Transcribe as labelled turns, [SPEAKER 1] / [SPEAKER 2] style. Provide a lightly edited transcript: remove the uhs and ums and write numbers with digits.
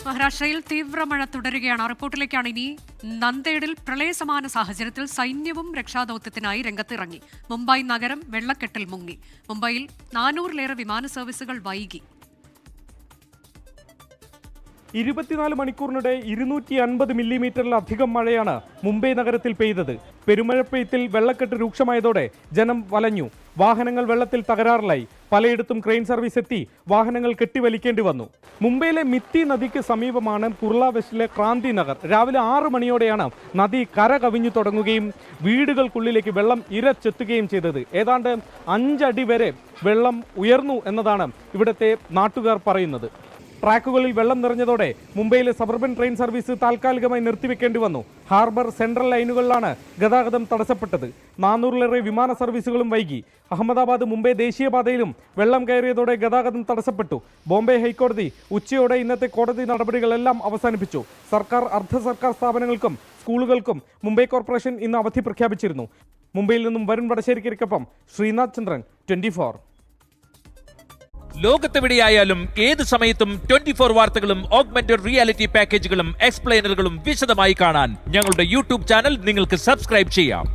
[SPEAKER 1] മഹാരാഷ്ട്രയിൽ തീവ്രമഴ തുടരുകയാണ്. റിപ്പോർട്ടിലേക്കാണ് ഇനി. നന്ദേഡിൽ പ്രളയസമാന സാഹചര്യത്തിൽ സൈന്യവും രക്ഷാദൌത്യത്തിനായി രംഗത്തിറങ്ങി. മുംബൈ നഗരം വെള്ളക്കെട്ടിൽ മുങ്ങി. മുംബൈയിൽ 400-ലേറെ വിമാന സർവീസുകൾ വൈകി.
[SPEAKER 2] 24 മണിക്കൂറിനിടെ 250 മില്ലിമീറ്ററിലധികം മഴയാണ് മുംബൈ നഗരത്തിൽ പെയ്തത്. പെരുമഴപ്പെയ്ത്തിൽ വെള്ളക്കെട്ട് രൂക്ഷമായതോടെ ജനം വലഞ്ഞു. വാഹനങ്ങൾ വെള്ളത്തിൽ തകരാറിലായി. പലയിടത്തും ക്രെയിൻ സർവീസ് എത്തി വാഹനങ്ങൾ കെട്ടിവലിക്കേണ്ടി വന്നു. മുംബൈയിലെ മിത്തി നദിക്ക് സമീപമാണ് കുർള വെസ്റ്റിലെ ക്രാന്തി നഗർ. രാവിലെ 6 മണിയോടെയാണ് നദി കര കവിഞ്ഞു തുടങ്ങുകയും വീടുകൾക്കുള്ളിലേക്ക് വെള്ളം ഇരച്ചെത്തുകയും ചെയ്തത്. ഏതാണ്ട് 5 അടി വരെ വെള്ളം ഉയർന്നു എന്നതാണ് ഇവിടുത്തെ നാട്ടുകാർ പറയുന്നത്. ട്രാക്കുകളിൽ വെള്ളം നിറഞ്ഞതോടെ മുംബൈയിലെ സബർബൻ ട്രെയിൻ സർവീസ് താൽക്കാലികമായി നിർത്തിവെക്കേണ്ടി വന്നു. ഹാർബർ സെൻട്രൽ ലൈനുകളിലാണ് ഗതാഗതം തടസ്സപ്പെട്ടത്. 400-ലേറെ വിമാന സർവീസുകളും വൈകി. അഹമ്മദാബാദ് മുംബൈ ദേശീയപാതയിലും വെള്ളം കയറിയതോടെ ഗതാഗതം തടസ്സപ്പെട്ടു. ബോംബെ ഹൈക്കോടതി ഉച്ചയോടെ ഇന്നത്തെ കോടതി നടപടികളെല്ലാം അവസാനിപ്പിച്ചു. സർക്കാർ അർദ്ധ സർക്കാർ സ്ഥാപനങ്ങൾക്കും സ്കൂളുകൾക്കും മുംബൈ കോർപ്പറേഷൻ ഇന്ന് അവധി പ്രഖ്യാപിച്ചിരുന്നു. മുംബൈയിൽ നിന്നും വരുൺ വടശ്ശേരിക്കൊപ്പം ശ്രീനാഥ് ചന്ദ്രൻ, 24.
[SPEAKER 3] ലോകത്തെവിടെയായാലും ഏത് സമയത്തും 24 വാർത്തകളും ഓഗ്മെന്റഡ് റിയാലിറ്റി പാക്കേജുകളും എക്സ്പ്ലെയിനറുകളും വിശദമായി കാണാൻ ഞങ്ങളുടെ യൂട്യൂബ് ചാനൽ നിങ്ങൾക്ക് സബ്സ്ക്രൈബ് ചെയ്യാം.